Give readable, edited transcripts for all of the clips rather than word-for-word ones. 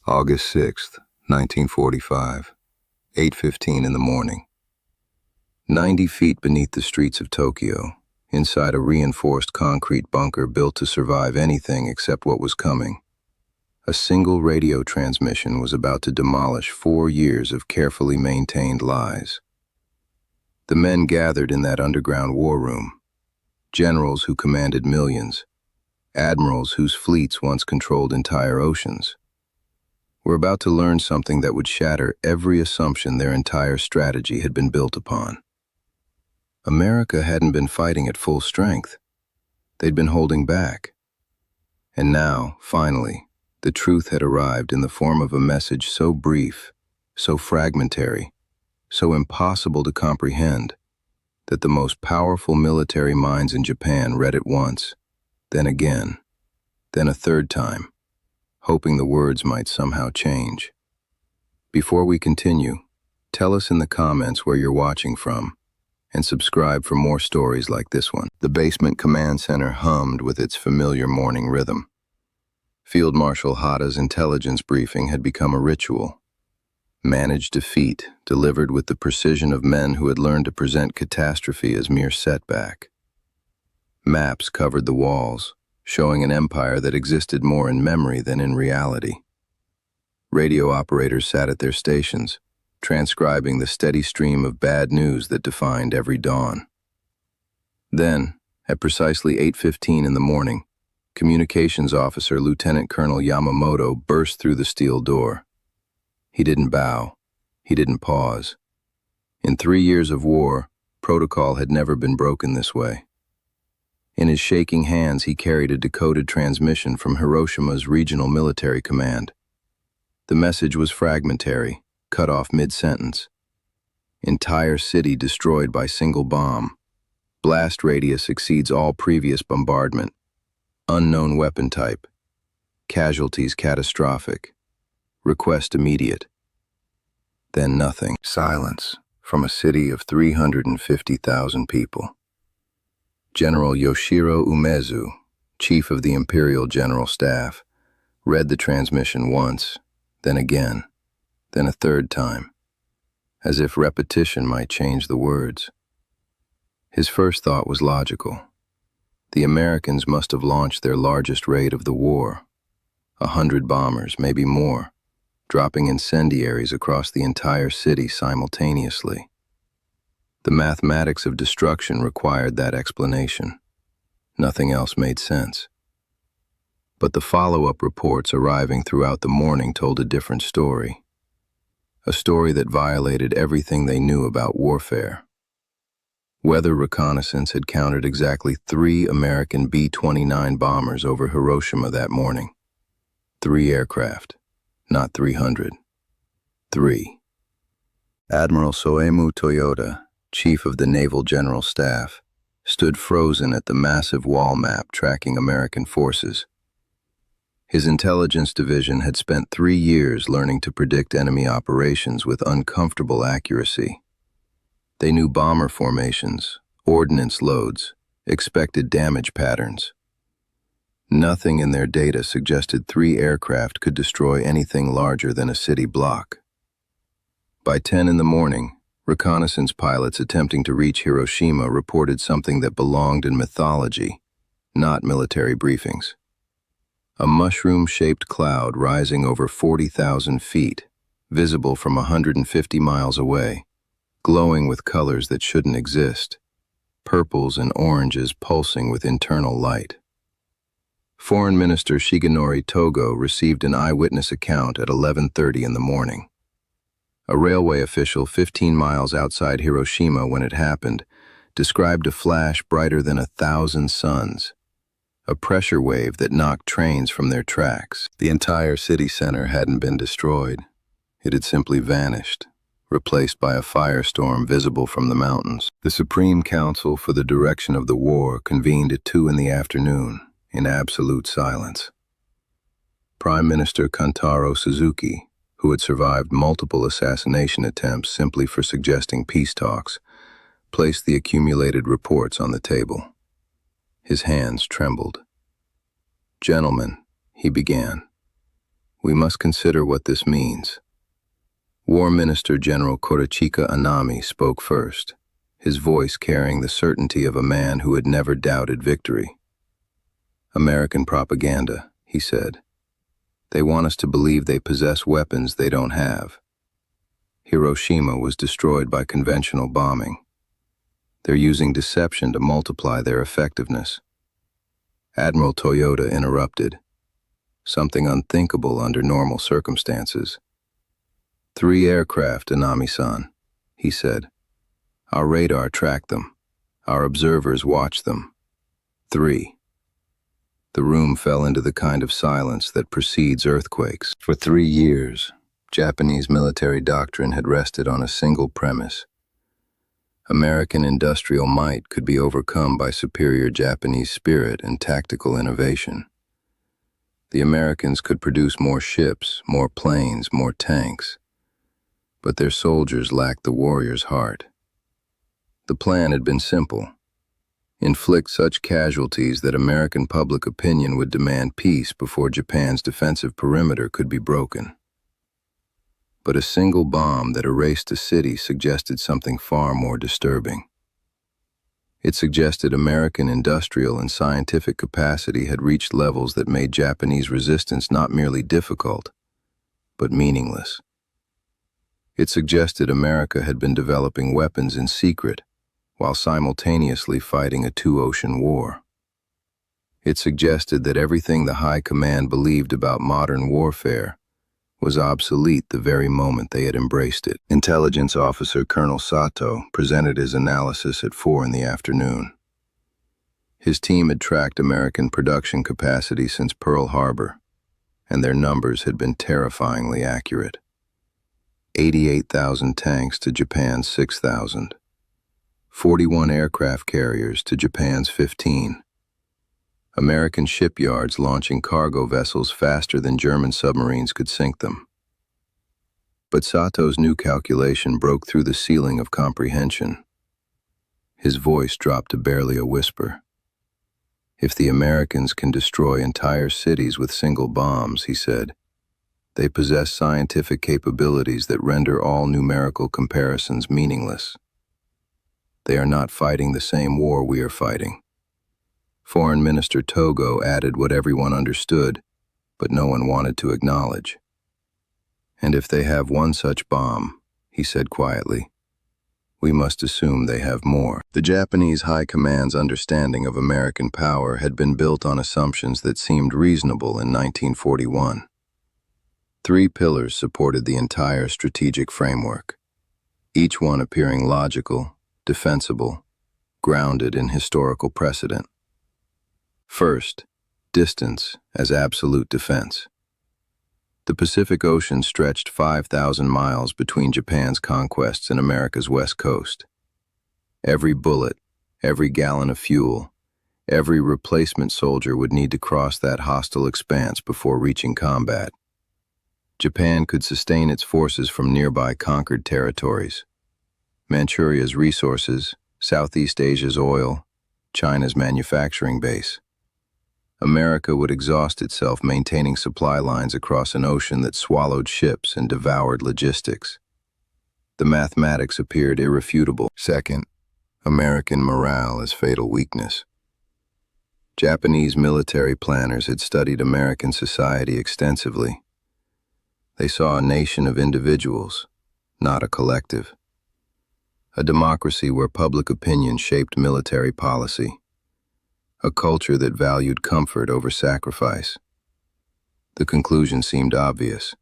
August 6th, 1945, 8:15 in the morning. 90 feet beneath the streets of Tokyo, inside a reinforced concrete bunker built to survive anything except what was coming, a single radio transmission was about to demolish 4 years of carefully maintained lies. The men gathered in that underground war room, generals who commanded millions, admirals whose fleets once controlled entire oceans, were about to learn something that would shatter every assumption their entire strategy had been built upon. America hadn't been fighting at full strength. They'd been holding back. And now, finally, the truth had arrived in the form of a message so brief, so fragmentary, so impossible to comprehend, that the most powerful military minds in Japan read it once, then again, then a third time, hoping the words might somehow change. Before we continue, tell us in the comments where you're watching from, and subscribe for more stories like this one. The basement command center hummed with its familiar morning rhythm. Field Marshal Hada's intelligence briefing had become a ritual. Managed defeat, delivered with the precision of men who had learned to present catastrophe as mere setback. Maps covered the walls, showing an empire that existed more in memory than in reality. Radio operators sat at their stations, transcribing the steady stream of bad news that defined every dawn. Then, at precisely 8:15 in the morning, Communications Officer Lieutenant Colonel Yamamoto burst through the steel door. He didn't bow. He didn't pause. In 3 years of war, protocol had never been broken this way. In his shaking hands, he carried a decoded transmission from Hiroshima's regional military command. The message was fragmentary, cut off mid-sentence. Entire city destroyed by single bomb. Blast radius exceeds all previous bombardment. Unknown weapon type. Casualties catastrophic. Request immediate. Then nothing. Silence from a city of 350,000 people. General Yoshiro Umezu, chief of the Imperial General Staff, read the transmission once, then again, then a third time, as if repetition might change the words. His first thought was logical. The Americans must have launched their largest raid of the war. 100 bombers, maybe more, dropping incendiaries across the entire city simultaneously. The mathematics of destruction required that explanation. Nothing else made sense. But the follow-up reports arriving throughout the morning told a different story. A story that violated everything they knew about warfare. Weather reconnaissance had counted exactly 3 American B-29 bombers over Hiroshima that morning. 3 aircraft, not 300. 3. Admiral Soemu Toyoda, chief of the Naval General Staff, stood frozen at the massive wall map tracking American forces. His intelligence division had spent 3 years learning to predict enemy operations with uncomfortable accuracy. They knew bomber formations, ordnance loads, expected damage patterns. Nothing in their data suggested 3 aircraft could destroy anything larger than a city block. By 10 in the morning, reconnaissance pilots attempting to reach Hiroshima reported something that belonged in mythology, not military briefings. A mushroom-shaped cloud rising over 40,000 feet, visible from 150 miles away, glowing with colors that shouldn't exist, purples and oranges pulsing with internal light. Foreign Minister Shigenori Togo received an eyewitness account at 11:30 in the morning. A railway official 15 miles outside Hiroshima when it happened described a flash brighter than 1,000 suns, a pressure wave that knocked trains from their tracks. The entire city center hadn't been destroyed. It had simply vanished, replaced by a firestorm visible from the mountains. The Supreme Council for the Direction of the War convened at 2 in the afternoon in absolute silence. Prime Minister Kantaro Suzuki, who had survived multiple assassination attempts simply for suggesting peace talks, placed the accumulated reports on the table. His hands trembled. "Gentlemen," he began, We must consider what this means. War Minister General Korochika Anami spoke first, his voice carrying the certainty of a man who had never doubted victory. American propaganda, he said. They want us to believe they possess weapons they don't have. Hiroshima was destroyed by conventional bombing. They're using deception to multiply their effectiveness. Admiral Toyota interrupted. Something unthinkable under normal circumstances. 3 aircraft, Anami-san, he said. Our radar tracked them. Our observers watched them. 3. The room fell into the kind of silence that precedes earthquakes. For 3 years, Japanese military doctrine had rested on a single premise. American industrial might could be overcome by superior Japanese spirit and tactical innovation. The Americans could produce more ships, more planes, more tanks, but their soldiers lacked the warrior's heart. The plan had been simple. Inflict such casualties that American public opinion would demand peace before Japan's defensive perimeter could be broken. But a single bomb that erased a city suggested something far more disturbing. It suggested American industrial and scientific capacity had reached levels that made Japanese resistance not merely difficult, but meaningless. It suggested America had been developing weapons in secret, while simultaneously fighting a 2-ocean war. It suggested that everything the High Command believed about modern warfare was obsolete the very moment they had embraced it. Intelligence Officer Colonel Sato presented his analysis at 4 in the afternoon. His team had tracked American production capacity since Pearl Harbor, and their numbers had been terrifyingly accurate. 88,000 tanks to Japan's 6,000. 41 aircraft carriers to Japan's 15. American shipyards launching cargo vessels faster than German submarines could sink them. But Sato's new calculation broke through the ceiling of comprehension. His voice dropped to barely a whisper. If the Americans can destroy entire cities with single bombs, he said, they possess scientific capabilities that render all numerical comparisons meaningless. They are not fighting the same war we are fighting. Foreign Minister Togo added what everyone understood, but no one wanted to acknowledge. And if they have one such bomb, he said quietly, we must assume they have more. The Japanese High Command's understanding of American power had been built on assumptions that seemed reasonable in 1941. 3 pillars supported the entire strategic framework, each one appearing logical, defensible, grounded in historical precedent. First, distance as absolute defense. The Pacific Ocean stretched 5,000 miles between Japan's conquests and America's west coast. Every bullet, every gallon of fuel, every replacement soldier would need to cross that hostile expanse before reaching combat. Japan could sustain its forces from nearby conquered territories. Manchuria's resources, Southeast Asia's oil, China's manufacturing base. America would exhaust itself maintaining supply lines across an ocean that swallowed ships and devoured logistics. The mathematics appeared irrefutable. Second, American morale as fatal weakness. Japanese military planners had studied American society extensively. They saw a nation of individuals, not a collective. A democracy where public opinion shaped military policy. A culture that valued comfort over sacrifice. The conclusion seemed obvious.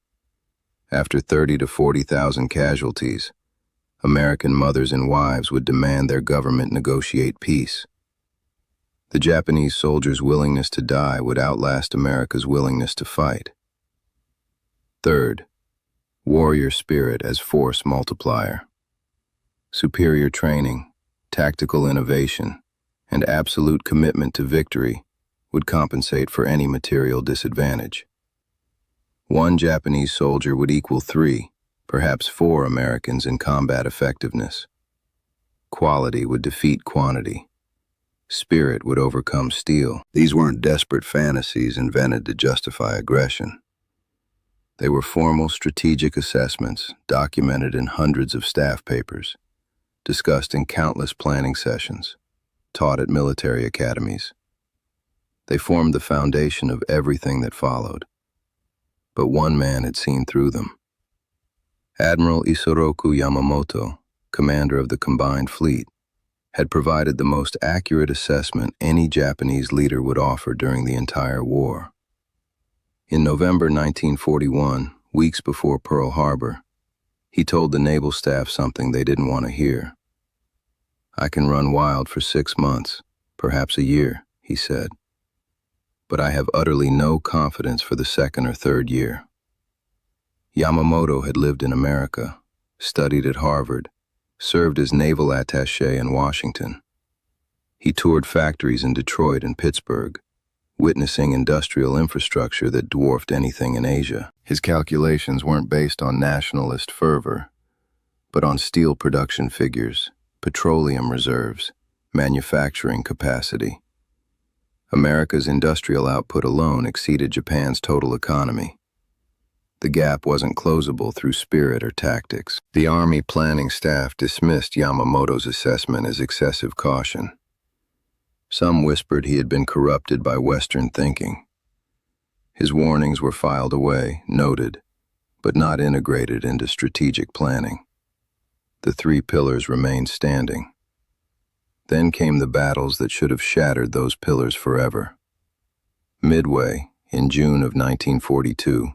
After 30,000 to 40,000 casualties, American mothers and wives would demand their government negotiate peace. The Japanese soldiers' willingness to die would outlast America's willingness to fight. Third, warrior spirit as force multiplier. Superior training, tactical innovation, and absolute commitment to victory would compensate for any material disadvantage. 1 Japanese soldier would equal 3, perhaps 4 Americans in combat effectiveness. Quality would defeat quantity. Spirit would overcome steel. These weren't desperate fantasies invented to justify aggression. They were formal strategic assessments documented in hundreds of staff papers, discussed in countless planning sessions, taught at military academies. They formed the foundation of everything that followed. But one man had seen through them. Admiral Isoroku Yamamoto, commander of the combined fleet, had provided the most accurate assessment any Japanese leader would offer during the entire war. In November 1941, weeks before Pearl Harbor, he told the naval staff something they didn't want to hear. "I can run wild for 6 months, perhaps a year," he said. "But I have utterly no confidence for the second or third year." Yamamoto had lived in America, studied at Harvard, served as naval attaché in Washington. He toured factories in Detroit and Pittsburgh, witnessing industrial infrastructure that dwarfed anything in Asia. His calculations weren't based on nationalist fervor, but on steel production figures, petroleum reserves, manufacturing capacity. America's industrial output alone exceeded Japan's total economy. The gap wasn't closable through spirit or tactics. The Army planning staff dismissed Yamamoto's assessment as excessive caution. Some whispered he had been corrupted by Western thinking. His warnings were filed away, noted, but not integrated into strategic planning. The 3 pillars remained standing. Then came the battles that should have shattered those pillars forever. Midway, in June of 1942,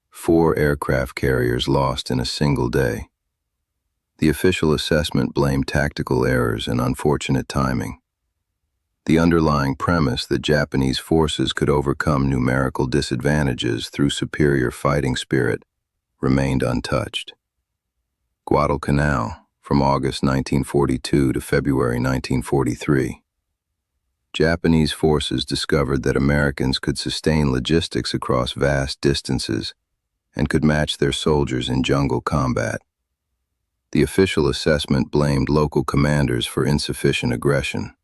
4 aircraft carriers lost in a single day. The official assessment blamed tactical errors and unfortunate timing. The underlying premise that Japanese forces could overcome numerical disadvantages through superior fighting spirit remained untouched. Guadalcanal, from August 1942 to February 1943. Japanese forces discovered that Americans could sustain logistics across vast distances and could match their soldiers in jungle combat. The official assessment blamed local commanders for insufficient aggression.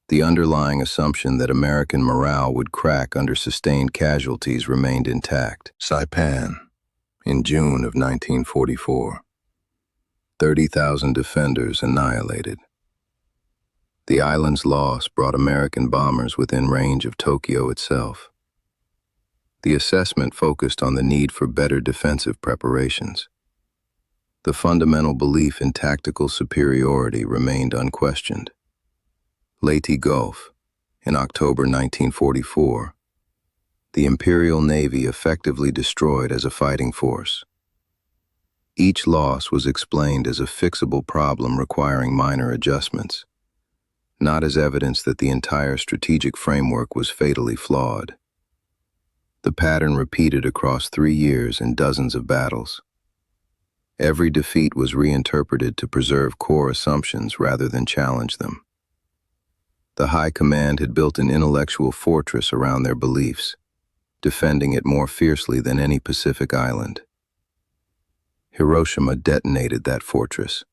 The underlying assumption that American morale would crack under sustained casualties remained intact. Saipan, in June of 1944. 30,000 defenders annihilated. The island's loss brought American bombers within range of Tokyo itself. The assessment focused on the need for better defensive preparations. The fundamental belief in tactical superiority remained unquestioned. Leyte Gulf, in October 1944, the Imperial Navy effectively destroyed as a fighting force. Each loss was explained as a fixable problem requiring minor adjustments, not as evidence that the entire strategic framework was fatally flawed. The pattern repeated across 3 years in dozens of battles. Every defeat was reinterpreted to preserve core assumptions rather than challenge them. The High Command had built an intellectual fortress around their beliefs, defending it more fiercely than any Pacific island. Hiroshima detonated that fortress.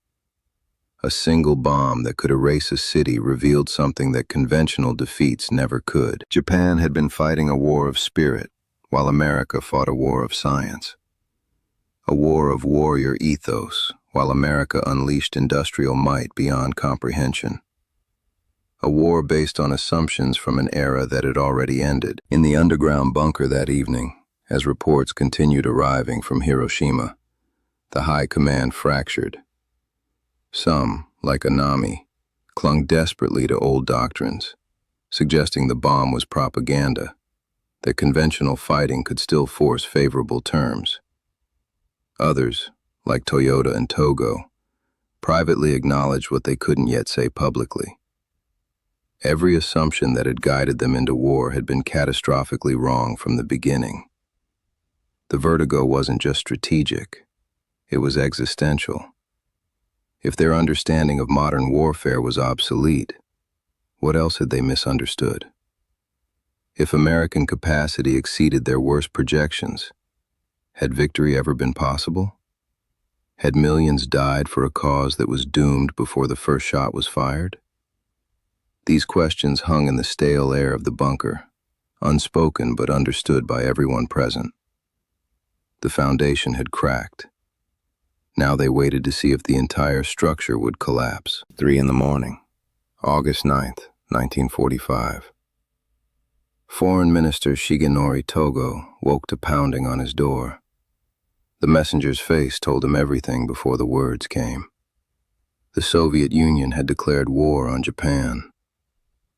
A single bomb that could erase a city revealed something that conventional defeats never could. Japan had been fighting a war of spirit, while America fought a war of science. A war of warrior ethos, while America unleashed industrial might beyond comprehension. A war based on assumptions from an era that had already ended. In the underground bunker that evening, as reports continued arriving from Hiroshima, the High Command fractured. Some, like Anami, clung desperately to old doctrines, suggesting the bomb was propaganda, that conventional fighting could still force favorable terms. Others, like Toyota and Togo, privately acknowledged what they couldn't yet say publicly. Every assumption that had guided them into war had been catastrophically wrong from the beginning. The vertigo wasn't just strategic, it was existential. If their understanding of modern warfare was obsolete, what else had they misunderstood? If American capacity exceeded their worst projections, had victory ever been possible? Had millions died for a cause that was doomed before the first shot was fired? These questions hung in the stale air of the bunker, unspoken but understood by everyone present. The foundation had cracked. Now they waited to see if the entire structure would collapse. 3 in the morning, August 9th, 1945. Foreign Minister Shigenori Togo woke to pounding on his door. The messenger's face told him everything before the words came. The Soviet Union had declared war on Japan.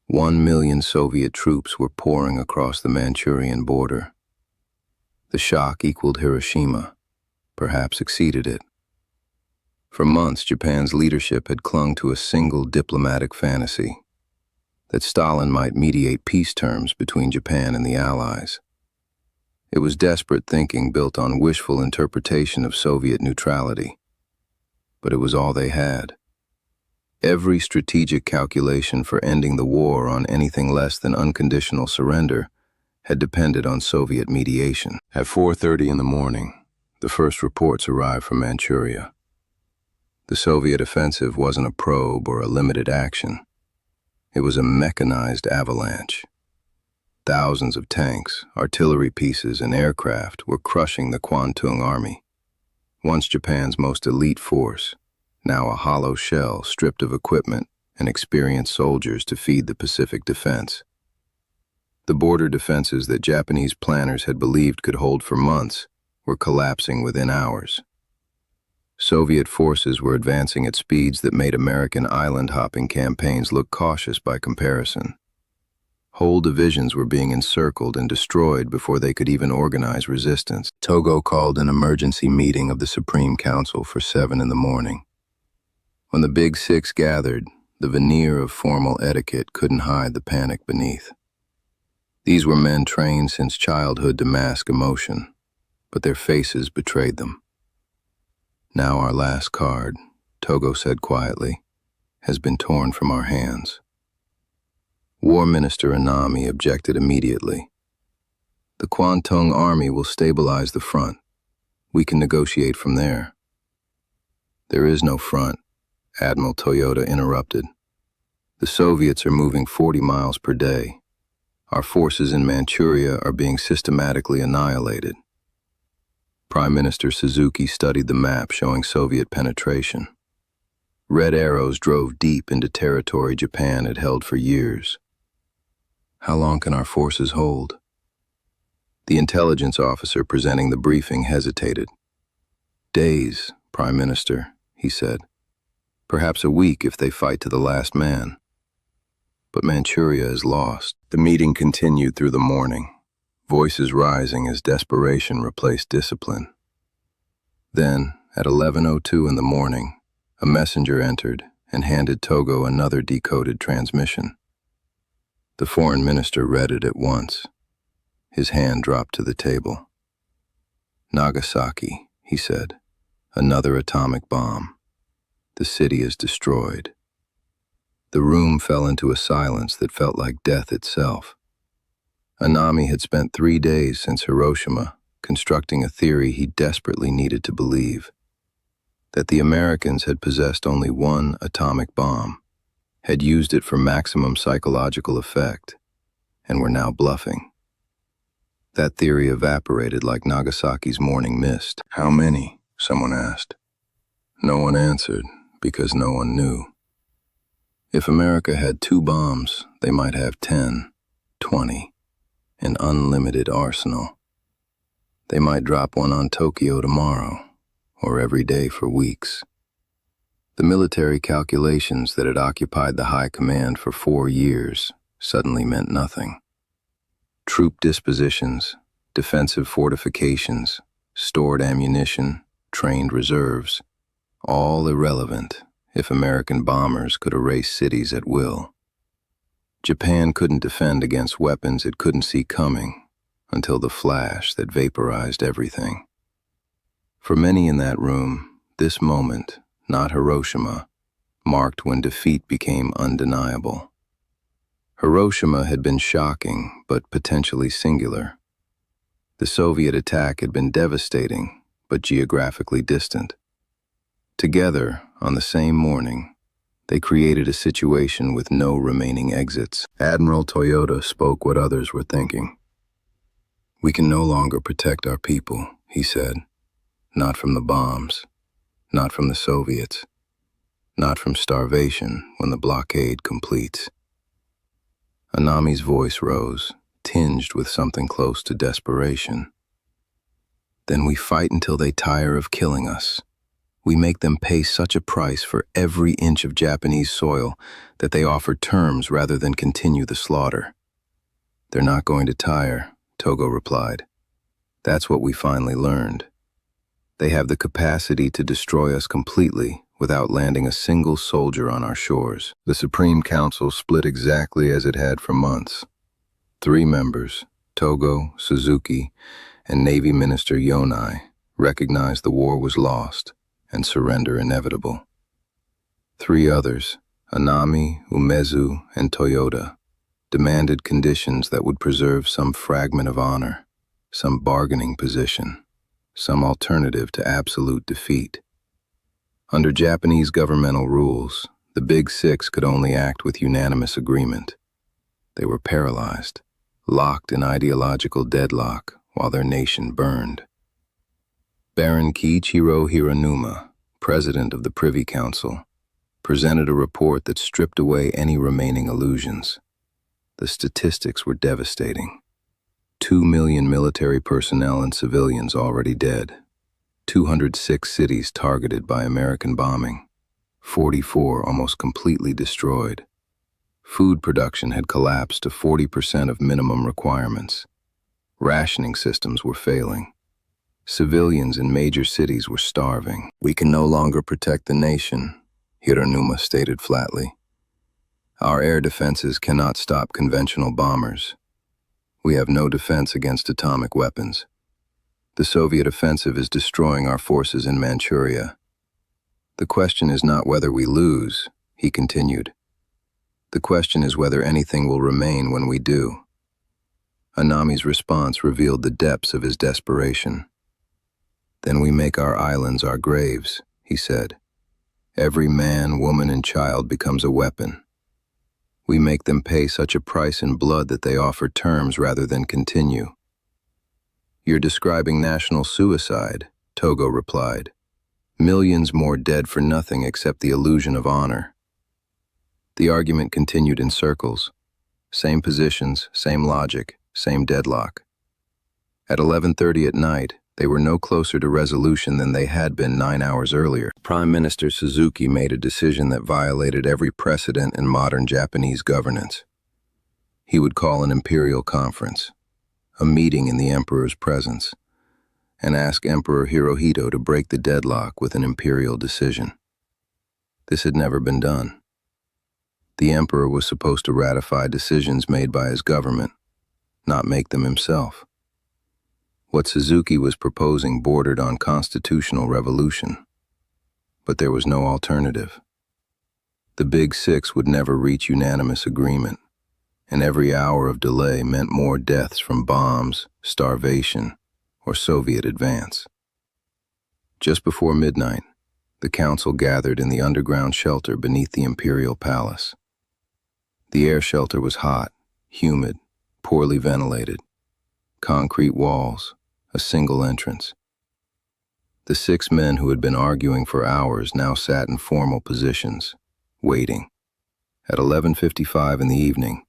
1 million Soviet troops were pouring across the Manchurian border. The shock equaled Hiroshima, perhaps exceeded it. For months, Japan's leadership had clung to a single diplomatic fantasy, that Stalin might mediate peace terms between Japan and the Allies. It was desperate thinking built on wishful interpretation of Soviet neutrality, but it was all they had. Every strategic calculation for ending the war on anything less than unconditional surrender had depended on Soviet mediation. At 4:30 in the morning, the first reports arrived from Manchuria. The Soviet offensive wasn't a probe or a limited action. It was a mechanized avalanche. Thousands of tanks, artillery pieces, and aircraft were crushing the Kwantung Army. Once Japan's most elite force, now a hollow shell stripped of equipment and experienced soldiers to feed the Pacific defense. The border defenses that Japanese planners had believed could hold for months were collapsing within hours. Soviet forces were advancing at speeds that made American island-hopping campaigns look cautious by comparison. Whole divisions were being encircled and destroyed before they could even organize resistance. Togo called an emergency meeting of the Supreme Council for 7 in the morning. When the Big Six gathered, the veneer of formal etiquette couldn't hide the panic beneath. These were men trained since childhood to mask emotion, but their faces betrayed them. Now our last card, Togo said quietly, has been torn from our hands. War Minister Anami objected immediately. The Kwantung Army will stabilize the front. We can negotiate from there. There is no front, Admiral Toyota interrupted. The Soviets are moving 40 miles per day. Our forces in Manchuria are being systematically annihilated. Prime Minister Suzuki studied the map showing Soviet penetration. Red arrows drove deep into territory Japan had held for years. How long can our forces hold? The intelligence officer presenting the briefing hesitated. Days, Prime Minister, he said. Perhaps a week if they fight to the last man. But Manchuria is lost. The meeting continued through the morning, voices rising as desperation replaced discipline. Then, at 11:02 in the morning, a messenger entered and handed Togo another decoded transmission. The foreign minister read it at once. His hand dropped to the table. Nagasaki, he said, another atomic bomb. The city is destroyed. The room fell into a silence that felt like death itself. Anami had spent 3 days since Hiroshima constructing a theory he desperately needed to believe, that the Americans had possessed only one atomic bomb, had used it for maximum psychological effect, and were now bluffing. That theory evaporated like Nagasaki's morning mist. How many? Someone asked. No one answered, because no one knew. If America had 2 bombs, they might have 10, 20, an unlimited arsenal. They might drop one on Tokyo tomorrow, or every day for weeks. The military calculations that had occupied the high command for 4 years suddenly meant nothing. Troop dispositions, defensive fortifications, stored ammunition, trained reserves, all irrelevant if American bombers could erase cities at will. Japan couldn't defend against weapons it couldn't see coming until the flash that vaporized everything. For many in that room, this moment, not Hiroshima, marked when defeat became undeniable. Hiroshima had been shocking, but potentially singular. The Soviet attack had been devastating, but geographically distant. Together, on the same morning, they created a situation with no remaining exits. Admiral Toyota spoke what others were thinking. We can no longer protect our people, he said. Not from the bombs, not from the Soviets, not from starvation when the blockade completes. Anami's voice rose, tinged with something close to desperation. Then we fight until they tire of killing us. We make them pay such a price for every inch of Japanese soil that they offer terms rather than continue the slaughter. They're not going to tire, Togo replied. That's what we finally learned. They have the capacity to destroy us completely without landing a single soldier on our shores. The Supreme Council split exactly as it had for months. 3 members, Togo, Suzuki, and Navy Minister Yonai, recognized the war was lost and surrender inevitable. 3 others, Anami, Umezu, and Toyota, demanded conditions that would preserve some fragment of honor, some bargaining position, some alternative to absolute defeat. Under Japanese governmental rules, the Big Six could only act with unanimous agreement. They were paralyzed, locked in ideological deadlock while their nation burned. Baron Kiichiro Hiranuma, president of the Privy Council, presented a report that stripped away any remaining illusions. The statistics were devastating. 2 million military personnel and civilians already dead. 206 cities targeted by American bombing. 44 almost completely destroyed. Food production had collapsed to 40% of minimum requirements. Rationing systems were failing. Civilians in major cities were starving. We can no longer protect the nation, Hiranuma stated flatly. Our air defenses cannot stop conventional bombers. We have no defense against atomic weapons. The Soviet offensive is destroying our forces in Manchuria. The question is not whether we lose, he continued. The question is whether anything will remain when we do. Anami's response revealed the depths of his desperation. Then we make our islands our graves, he said. Every man, woman, and child becomes a weapon. We make them pay such a price in blood that they offer terms rather than continue. You're describing national suicide, Togo replied. Millions more dead for nothing except the illusion of honor. The argument continued in circles. Same positions, same logic, same deadlock. At 11:30 at night, they were no closer to resolution than they had been 9 hours earlier. Prime Minister Suzuki made a decision that violated every precedent in modern Japanese governance. He would call an imperial conference, a meeting in the emperor's presence, and ask Emperor Hirohito to break the deadlock with an imperial decision. This had never been done. The emperor was supposed to ratify decisions made by his government, not make them himself. What Suzuki was proposing bordered on constitutional revolution, but there was no alternative. The Big Six would never reach unanimous agreement, and every hour of delay meant more deaths from bombs, starvation, or Soviet advance. Just before midnight, the council gathered in the underground shelter beneath the Imperial Palace. The air shelter was hot, humid, poorly ventilated. Concrete walls, a single entrance. The 6 men who had been arguing for hours now sat in formal positions, waiting. At 11:55 in the evening,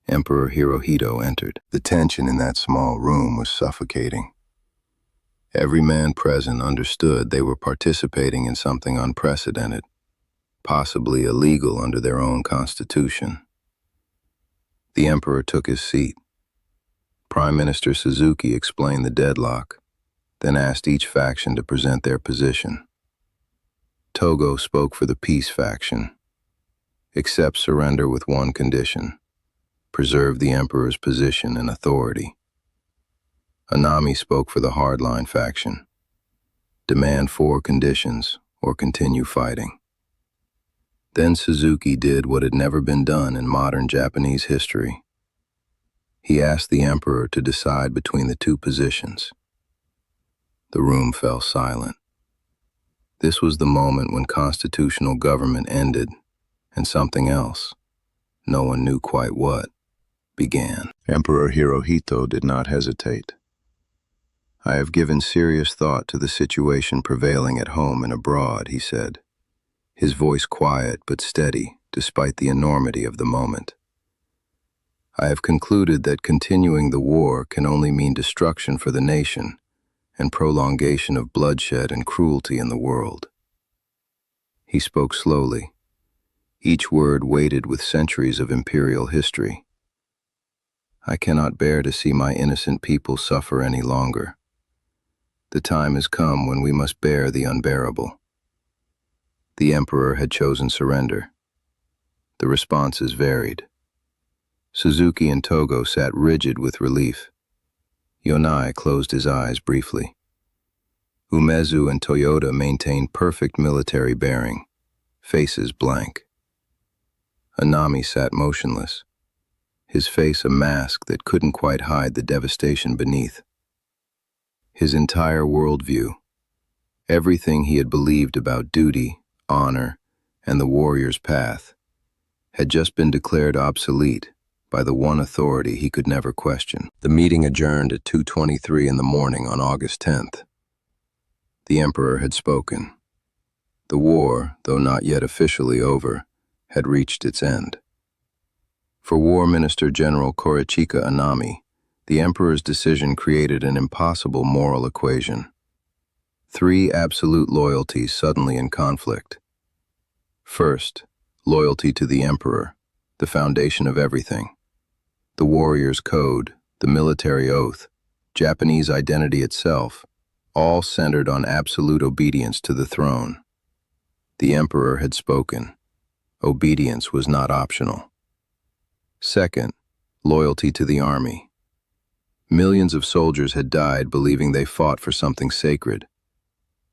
Emperor Hirohito entered. The tension in that small room was suffocating. Every man present understood they were participating in something unprecedented, possibly illegal under their own constitution. The emperor took his seat. Prime Minister Suzuki explained the deadlock, then asked each faction to present their position. Togo spoke for the peace faction. Accept surrender with one condition: preserve the emperor's position and authority. Anami spoke for the hardline faction. Demand 4 conditions or continue fighting. Then Suzuki did what had never been done in modern Japanese history. He asked the emperor to decide between the 2 positions. The room fell silent. This was the moment when constitutional government ended and something else, no one knew quite what, began. Emperor Hirohito did not hesitate. I have given serious thought to the situation prevailing at home and abroad, he said, his voice quiet but steady despite the enormity of the moment. I have concluded that continuing the war can only mean destruction for the nation and prolongation of bloodshed and cruelty in the world. He spoke slowly, each word weighted with centuries of imperial history. I cannot bear to see my innocent people suffer any longer. The time has come when we must bear the unbearable. The emperor had chosen surrender. The responses varied. Suzuki and Togo sat rigid with relief. Yonai closed his eyes briefly. Umezu and Toyota maintained perfect military bearing, faces blank. Anami sat motionless, his face a mask that couldn't quite hide the devastation beneath. His entire worldview, everything he had believed about duty, honor, and the warrior's path, had just been declared obsolete by the one authority he could never question. The meeting adjourned at 2:23 in the morning on August 10th. The emperor had spoken. The war, though not yet officially over, had reached its end. For War Minister General Korichika Anami, the emperor's decision created an impossible moral equation. Three absolute loyalties suddenly in conflict. First, loyalty to the emperor, the foundation of everything. The warrior's code, the military oath, Japanese identity itself, all centered on absolute obedience to the throne. The emperor had spoken. Obedience was not optional. Second, loyalty to the army. Millions of soldiers had died believing they fought for something sacred.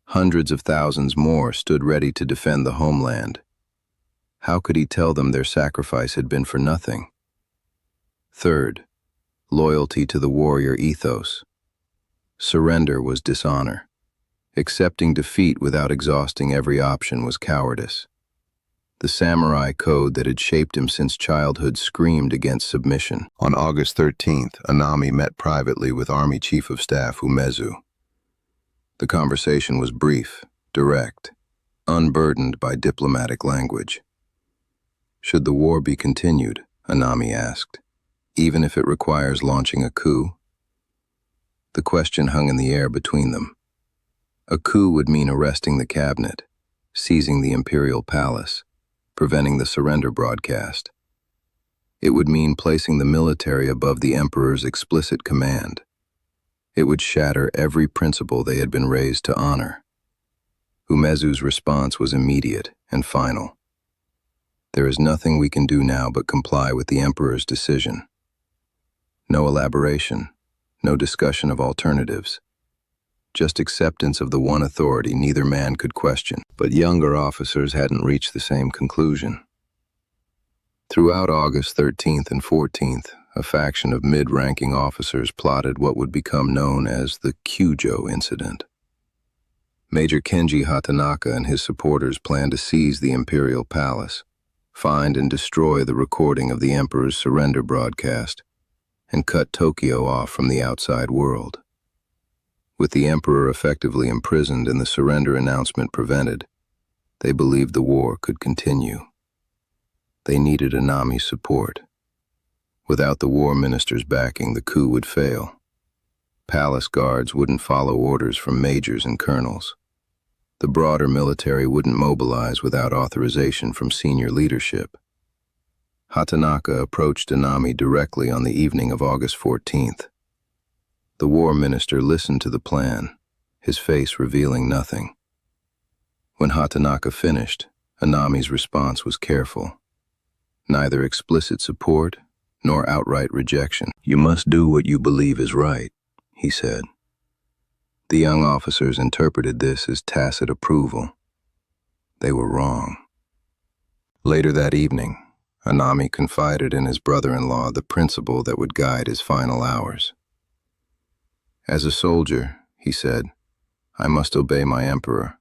Hundreds of thousands more stood ready to defend the homeland. How could he tell them their sacrifice had been for nothing? Third, loyalty to the warrior ethos. Surrender was dishonor. Accepting defeat without exhausting every option was cowardice. The samurai code that had shaped him since childhood screamed against submission. On August 13th, Anami met privately with Army Chief of Staff Umezu. The conversation was brief, direct, unburdened by diplomatic language. Should the war be continued, Anami asked, even if it requires launching a coup? The question hung in the air between them. A coup would mean arresting the cabinet, seizing the imperial palace, preventing the surrender broadcast. It would mean placing the military above the emperor's explicit command. It would shatter every principle they had been raised to honor. Umezu's response was immediate and final. There is nothing we can do now but comply with the emperor's decision. No elaboration, no discussion of alternatives. Just acceptance of the one authority neither man could question. But younger officers hadn't reached the same conclusion. Throughout August 13th and 14th, a faction of mid-ranking officers plotted what would become known as the Kyujo incident. Major Kenji Hatanaka and his supporters planned to seize the imperial palace, find and destroy the recording of the emperor's surrender broadcast, and cut Tokyo off from the outside world. With the emperor effectively imprisoned and the surrender announcement prevented, they believed the war could continue. They needed Anami's support. Without the war minister's backing, the coup would fail. Palace guards wouldn't follow orders from majors and colonels. The broader military wouldn't mobilize without authorization from senior leadership. Hatanaka approached Anami directly on the evening of August 14th. The war minister listened to the plan, his face revealing nothing. When Hatanaka finished, Anami's response was careful. Neither explicit support nor outright rejection. "You must do what you believe is right," he said. The young officers interpreted this as tacit approval. They were wrong. Later that evening, Anami confided in his brother-in-law the principle that would guide his final hours. "As a soldier," he said, "I must obey my emperor."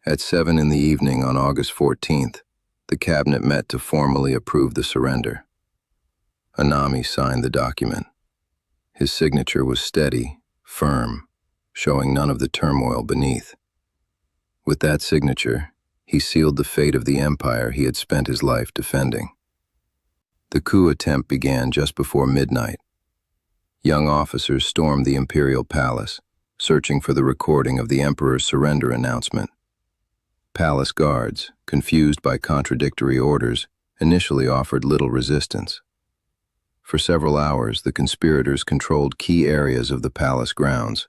At 7 in the evening on August 14th, the cabinet met to formally approve the surrender. Anami signed the document. His signature was steady, firm, showing none of the turmoil beneath. With that signature, he sealed the fate of the empire he had spent his life defending. The coup attempt began just before midnight. Young officers stormed the imperial palace, searching for the recording of the emperor's surrender announcement. Palace guards, confused by contradictory orders, initially offered little resistance. For several hours, the conspirators controlled key areas of the palace grounds,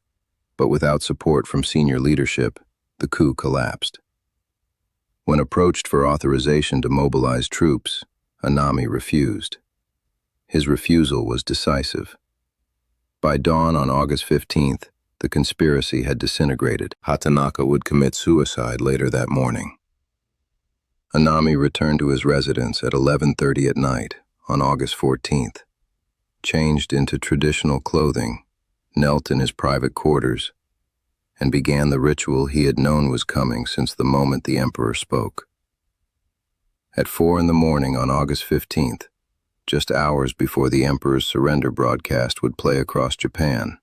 but without support from senior leadership, the coup collapsed. When approached for authorization to mobilize troops, Anami refused. His refusal was decisive. By dawn on August 15th, the conspiracy had disintegrated. Hatanaka would commit suicide later that morning. Anami returned to his residence at 11:30 at night on August 14th, changed into traditional clothing, knelt in his private quarters, and began the ritual he had known was coming since the moment the emperor spoke. At 4 in the morning on August 15th, just hours before the emperor's surrender broadcast would play across Japan,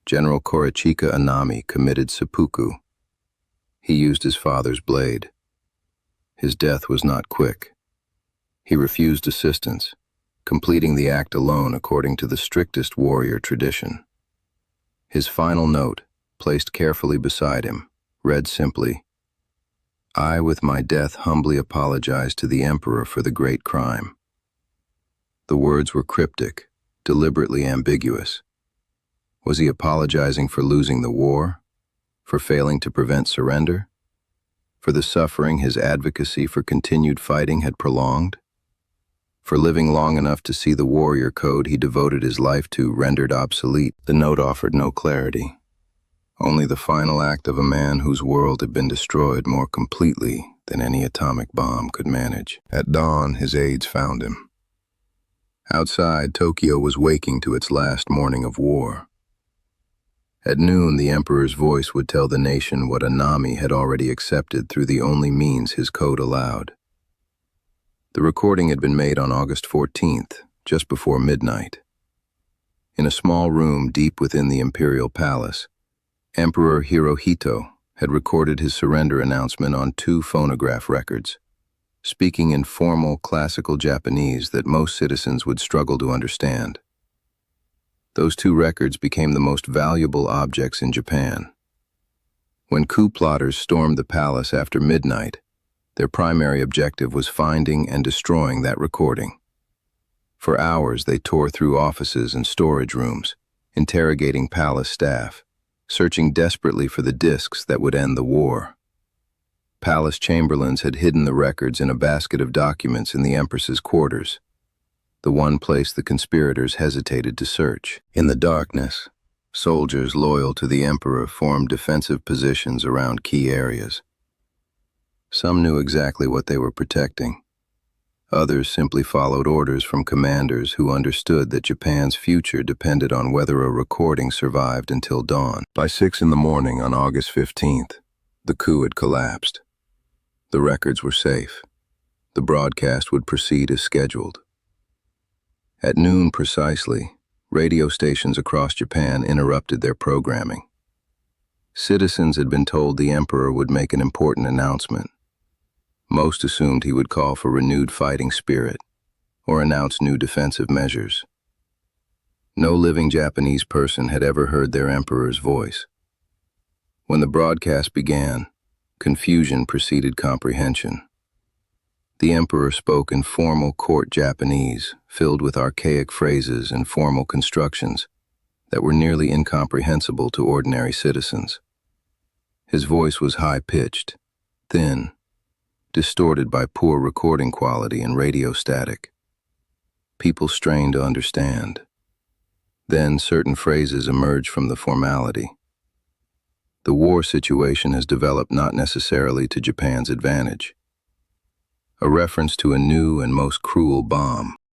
General Korichika Anami committed seppuku. He used his father's blade. His death was not quick. He refused assistance, completing the act alone according to the strictest warrior tradition. His final note, placed carefully beside him, read simply, "I with my death humbly apologize to the emperor for the great crime." The words were cryptic, deliberately ambiguous. Was he apologizing for losing the war? For failing to prevent surrender? For the suffering his advocacy for continued fighting had prolonged? For living long enough to see the warrior code he devoted his life to rendered obsolete? The note offered no clarity. Only the final act of a man whose world had been destroyed more completely than any atomic bomb could manage. At dawn, his aides found him. Outside, Tokyo was waking to its last morning of war. At noon, the emperor's voice would tell the nation what Anami had already accepted through the only means his code allowed. The recording had been made on August 14th, just before midnight. In a small room deep within the imperial palace, Emperor Hirohito had recorded his surrender announcement on 2 phonograph records, speaking in formal classical Japanese that most citizens would struggle to understand. Those 2 records became the most valuable objects in Japan. When coup plotters stormed the palace after midnight, their primary objective was finding and destroying that recording. For hours, they tore through offices and storage rooms, interrogating palace staff, searching desperately for the discs that would end the war. Palace chamberlains had hidden the records in a basket of documents in the empress's quarters, the one place the conspirators hesitated to search. In the darkness, soldiers loyal to the emperor formed defensive positions around key areas. Some knew exactly what they were protecting. Others simply followed orders from commanders who understood that Japan's future depended on whether a recording survived until dawn. By 6 in the morning on August 15th, the coup had collapsed. The records were safe. The broadcast would proceed as scheduled. At noon precisely, radio stations across Japan interrupted their programming. Citizens had been told the emperor would make an important announcement. Most assumed he would call for renewed fighting spirit or announce new defensive measures. No living Japanese person had ever heard their emperor's voice. When the broadcast began, confusion preceded comprehension. The emperor spoke in formal court Japanese, filled with archaic phrases and formal constructions that were nearly incomprehensible to ordinary citizens. His voice was high-pitched, thin, distorted by poor recording quality and radio static. People strained to understand. Then certain phrases emerged from the formality. The war situation has developed not necessarily to Japan's advantage. A reference to a new and most cruel bomb.